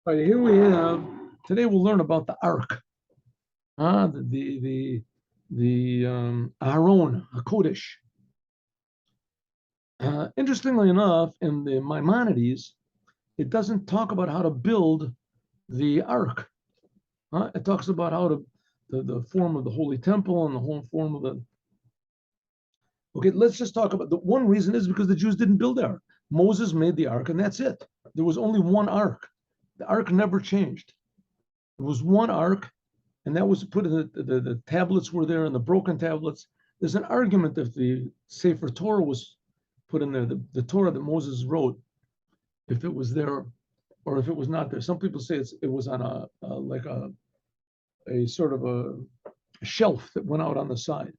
All right, here we have. Today we'll learn about the ARK, the Aharon HaKodesh. Interestingly enough, in the Maimonides, it doesn't talk about how to build the ARK. It talks about how to the form of the Holy Temple and the whole form of the. Okay, let's just talk about the one reason is because the Jews didn't build the ARK. Moses made the ARK, and that's it. There was only one ARK. The ARK never changed. There was one ARK, and that was put in the tablets were there and the broken tablets. There's an argument if the Sefer Torah was put in there, the Torah that Moses wrote, if it was there or if it was not there. Some people say it was on a sort of a shelf that went out on the side.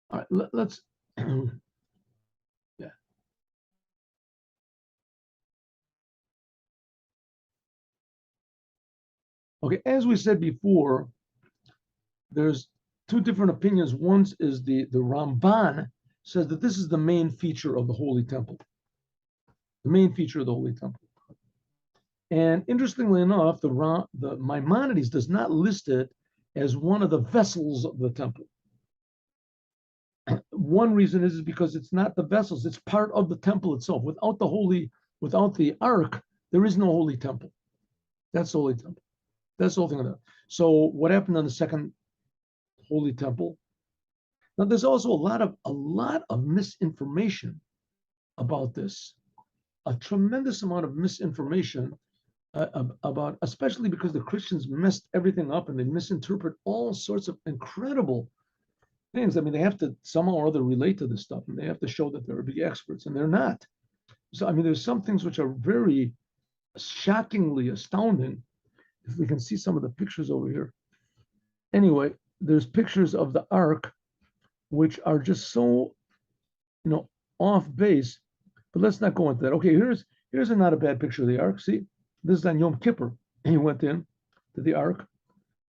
All right, let's yeah. Okay, as we said before, there's two different opinions. One is the Ramban says that this is the main feature of the Holy Temple. The main feature of the Holy Temple. And interestingly enough, the Maimonides does not list it as one of the vessels of the temple. One reason is because it's not the vessels, it's part of the temple itself. Without the ark, there is no holy temple. That's the holy temple. That's the whole thing of that. So what happened on the second holy temple? Now there's also a lot of misinformation about this. A tremendous amount of misinformation about, especially because the Christians messed everything up and they misinterpret all sorts of incredible things. I mean, they have to somehow or other relate to this stuff, and they have to show that they're big experts, and they're not. So, I mean, there's some things which are very shockingly astounding. If we can see some of the pictures over here. Anyway, there's pictures of the Ark, which are just so, off base. But let's not go into that. Okay, here's not a bad picture of the Ark. See, this is on Yom Kippur. He went in to the Ark,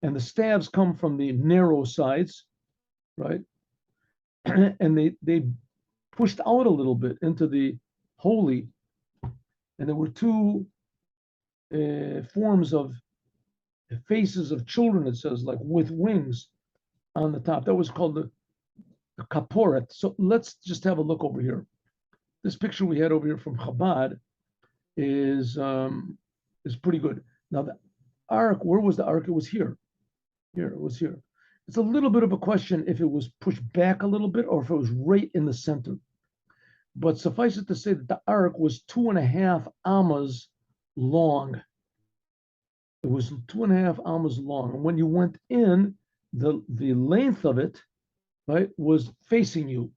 and the staves come from the narrow sides, right? And they pushed out a little bit into the holy, and there were two forms of faces of children, it says, like with wings on the top. That was called the kaporet. So let's just have a look over here. This picture we had over here from Chabad is pretty good. Now the ark, where was the ark? It was here. Here, it was here. It's a little bit of a question if it was pushed back a little bit or if it was right in the center. But suffice it to say that the ark was 2.5 amas long. It was 2.5 amas long. And when you went in, the length of it, right, was facing you.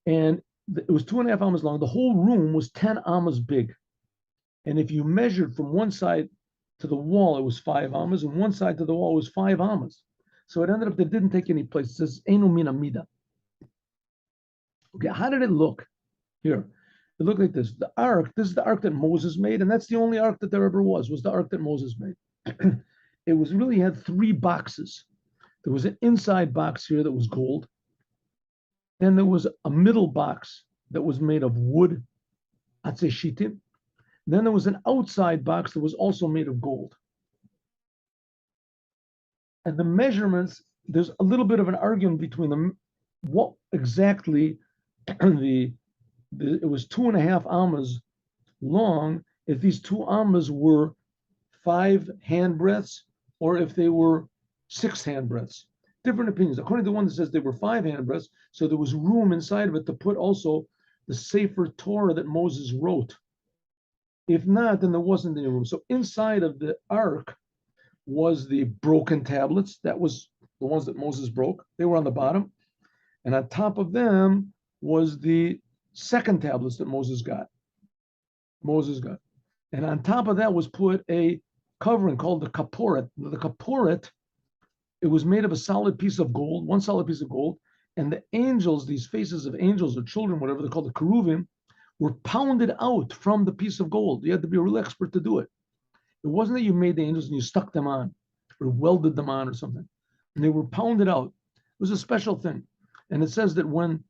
And it was 2.5 amas long. The whole room was 10 amas big. And if you measured from one side to the wall, it was 5 amas, and one side to the wall was 5 amas. So it ended up that it didn't take any place. It says Einu min amida. Okay, how did it look? Here, it looked like this. The ark, this is the ark that Moses made, and that's the only ark that there ever was the ark that Moses made. It was really had 3 boxes. There was an inside box here that was gold. Then there was a middle box that was made of wood, atzeshitim. Then there was an outside box that was also made of gold. And the measurements, there's a little bit of an argument between them. What exactly it was 2.5 amas long, if these 2 amas were 5 handbreadths or if they were 6 handbreadths. Different opinions. According to the one that says they were 5 handbreadths, so there was room inside of it to put also the Sefer Torah that Moses wrote. If not, then there wasn't any room. So inside of the ark was the broken tablets. That was the ones that Moses broke. They were on the bottom. And on top of them was the second tablets that Moses got. And on top of that was put a covering called the kaporet. The kaporet, it was made of a solid piece of gold, one solid piece of gold. And the angels, these faces of angels or children, whatever they're called, the keruvim, were pounded out from the piece of gold. You had to be a real expert to do it. It wasn't that you made the angels and you stuck them on or welded them on or something. And they were pounded out. It was a special thing. And it says that when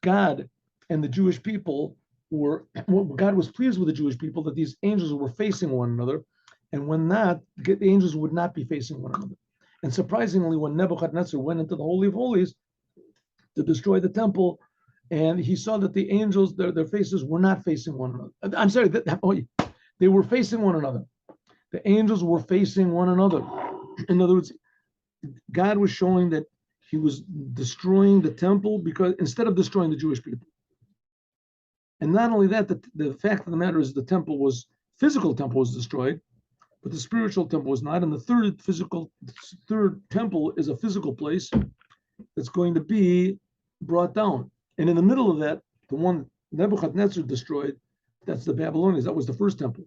God and the Jewish people God was pleased with the Jewish people that these angels were facing one another, and when not, the angels would not be facing one another. And surprisingly, when Nebuchadnezzar went into the Holy of Holies to destroy the temple, and he saw that the angels, their faces were not facing one another. I'm sorry, they were facing one another. The angels were facing one another. In other words, God was showing that he was destroying the temple because instead of destroying the Jewish people. And not only that, the fact of the matter is the physical temple was destroyed, but the spiritual temple was not. And the third temple is a physical place that's going to be brought down. And in the middle of that, the one Nebuchadnezzar destroyed, that's the Babylonians. That was the first temple.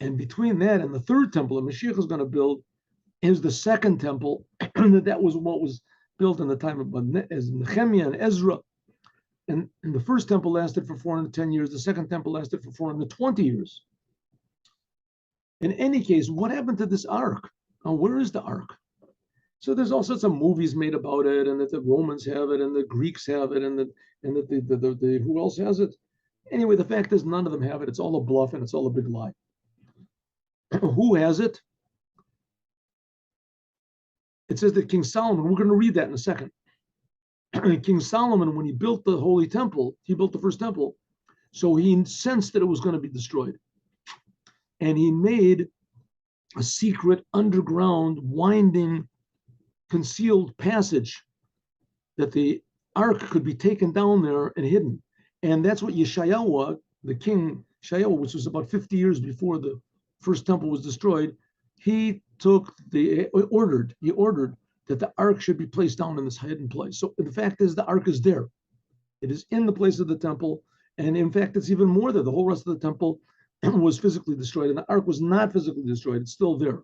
And between that and the third temple that Moshiach is going to build is the second temple. That was what was built in the time of Nehemiah and Ezra. And the first temple lasted for 410 years. The second temple lasted for 420 years. In any case, what happened to this ark? Now, where is the ark? So there's all sorts of movies made about it, and that the Romans have it, and the Greeks have it, and that the who else has it? Anyway, the fact is none of them have it. It's all a bluff, and it's all a big lie. Who has it? It says that King Solomon, we're going to read that in a second. King Solomon, when he built the Holy Temple, he built the first temple, so he sensed that it was going to be destroyed. And he made a secret, underground, winding, concealed passage that the ark could be taken down there and hidden. And that's what Yeshayahu, the king Yeshayahu, which was about 50 years before the first temple was destroyed, he ordered that the ark should be placed down in this hidden place. So the fact is the ark is there. It is in the place of the temple. And in fact, it's even more there. The whole rest of the temple was physically destroyed, and the ark was not physically destroyed. It's still there.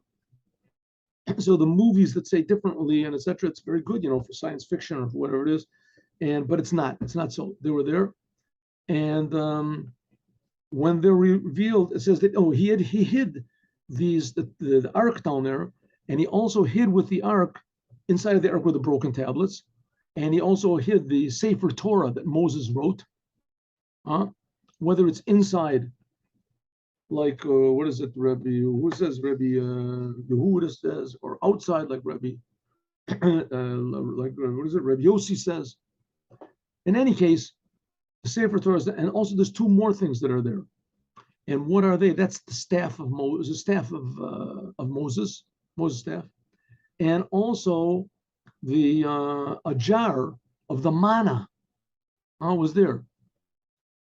So the movies that say differently and etc., it's very good, for science fiction or for whatever it is. But it's not so. They were there. And when they're revealed, it says that, he hid the ark down there, and he also hid with the ark, inside of the ark were the broken tablets, and he also hid the Sefer Torah that Moses wrote, whether it's inside, like, what is it, Rabbi, who says Rabbi Yehuda says, or outside, like Rabbi, like, what is it, Rabbi Yossi says. In any case, the Sefer Torah, and also there's two more things that are there. And what are they? That's the staff of Moses, the staff of Moses staff, and also a jar of the manna was there.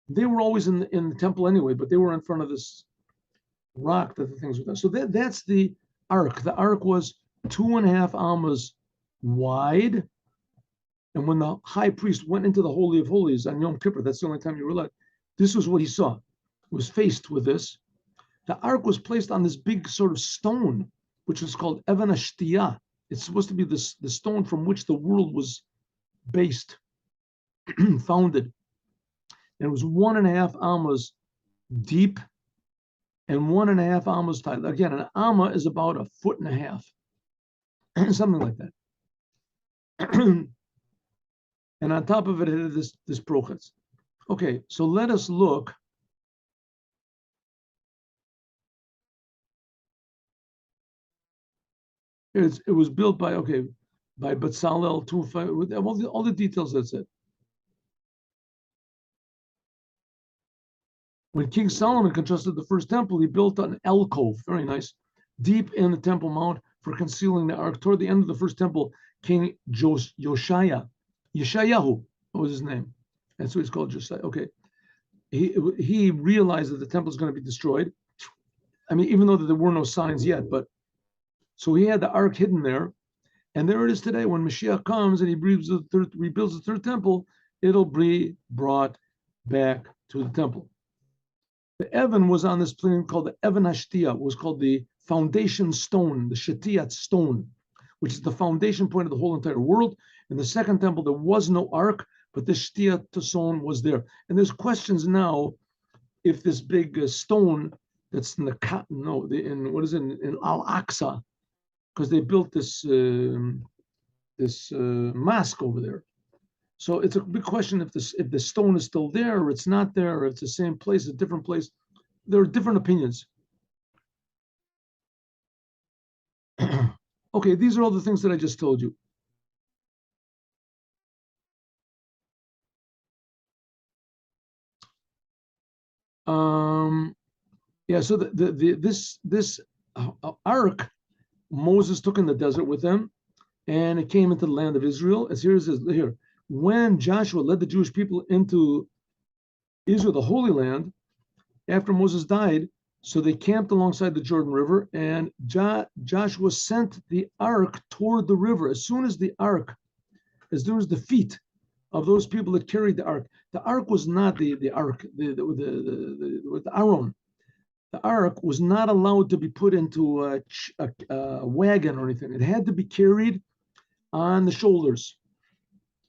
They were always in the temple anyway, but they were in front of this rock that the things were there. So that's the ark. The ark was 2.5 amas wide. And when the high priest went into the Holy of Holies on Yom Kippur, that's the only time you were allowed, this was what he saw. Was faced with this. The ark was placed on this big sort of stone, which is called Even HaShtiyah. It's supposed to be the stone from which the world was based, founded. And it was 1.5 amas deep and 1.5 amas tight. Again, an amma is about 1.5 feet, something like that. And on top of it, it had this prochetz. Okay, so let us look. It was built by Bezalel, with all the details. That's it. When King Solomon constructed the first temple, he built an alcove, very nice, deep in the Temple Mount for concealing the ark. Toward the end of the first temple, King Yeshayahu, what was his name? That's what he's called, Josiah. Okay, he realized that the temple is going to be destroyed. I mean, even though there were no signs yet, but so he had the ark hidden there, and there it is today. When Moshiach comes and he rebuilds the third temple, it'll be brought back to the temple. The Evan was on this plane called the Even HaShtiyah, was called the foundation stone, the Shetiyat stone, which is the foundation point of the whole entire world. In the second temple, there was no ark, but the Shetiyat stone was there. And there's questions now if this big stone that's in the cotton, in Al-Aqsa, because they built this mosque over there. So it's a big question if the stone is still there or it's not there, or it's the same place, a different place. There are different opinions. Okay, these are all the things that I just told you. Yeah, so this ark Moses took in the desert with him, and it came into the land of Israel. As here it says here, when Joshua led the Jewish people into Israel, the Holy Land, after Moses died, so they camped alongside the Jordan River, and Joshua sent the ark toward the river. As soon as the feet of those people that carried the ark was not the ark, the Aaron. The ark was not allowed to be put into a wagon or anything. It had to be carried on the shoulders.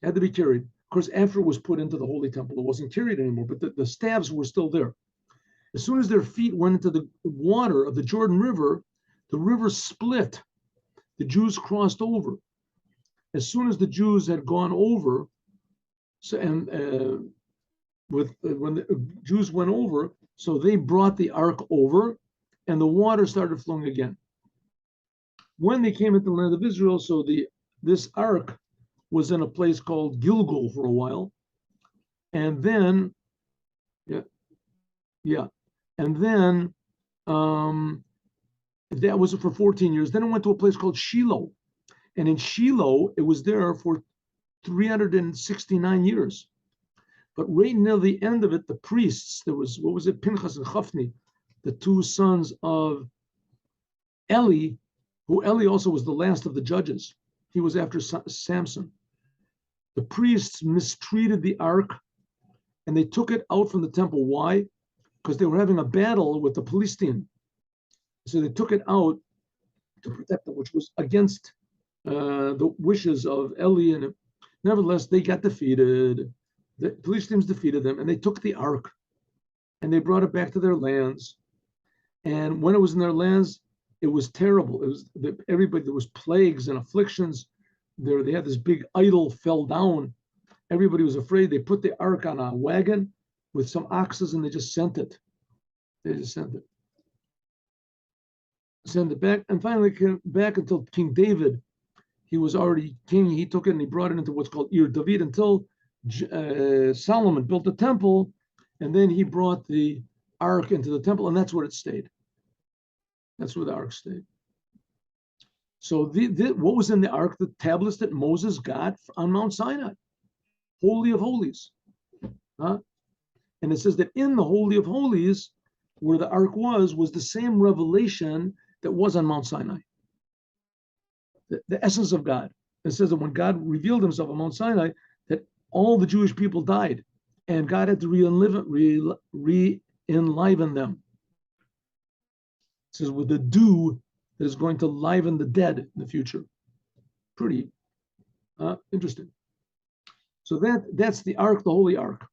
It had to be carried. Of course, after it was put into the Holy Temple, it wasn't carried anymore, but the staves were still there. As soon as their feet went into the water of the Jordan River, the river split. The Jews crossed over. As soon as the Jews had gone over, when the Jews went over, so they brought the ark over, and the water started flowing again. When they came into the land of Israel, so this ark was in a place called Gilgal for a while, and then, and then that was for 14 years. Then it went to a place called Shiloh, and in Shiloh it was there for 369 years. But right near the end of it, the priests, there was, Pinchas and Chafni, the two sons of Eli, who Eli also was the last of the judges. He was after Samson. The priests mistreated the ark, and they took it out from the temple. Why? Because they were having a battle with the Philistine. So they took it out to protect them, which was against the wishes of Eli. And nevertheless, they got defeated. The Philistines defeated them, and they took the ark, and they brought it back to their lands. And when it was in their lands, it was terrible. It was everybody. There was plagues and afflictions. They had this big idol fell down. Everybody was afraid. They put the ark on a wagon with some oxes, and they just sent it. Sent it back, and finally came back until King David. He was already king. He took it and he brought it into what's called Ir David until Solomon built the temple, and then he brought the ark into the temple, and that's where it stayed. That's where the ark stayed. So what was in the ark? The tablets that Moses got on Mount Sinai, Holy of Holies. And it says that in the Holy of Holies, where the ark was the same revelation that was on Mount Sinai. The essence of God. It says that when God revealed himself on Mount Sinai, that all the Jewish people died, and God had to re-enliven them. It says with the dew that is going to liven the dead in the future. Pretty interesting. So that's the ark, the Holy Ark.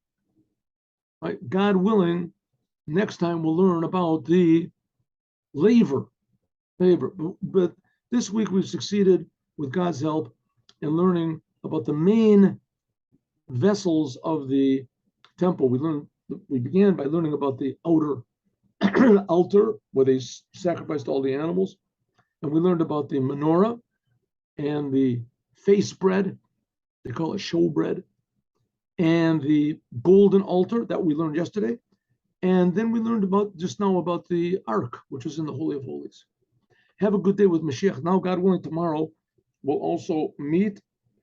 Right? God willing, next time we'll learn about the laver. But this week we've succeeded with God's help in learning about the main vessels of the temple. We began by learning about the outer altar where they sacrificed all the animals, and we learned about the menorah and the face bread. They call it show bread, and the golden altar that we learned yesterday. And then we learned just now about the ark, which is in the Holy of Holies. Have a good day with Moshiach. Now, God willing, tomorrow we'll also meet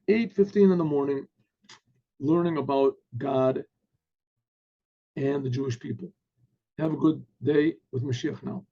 8:15 in the morning, learning about God and the Jewish people. Have a good day with Moshiach now.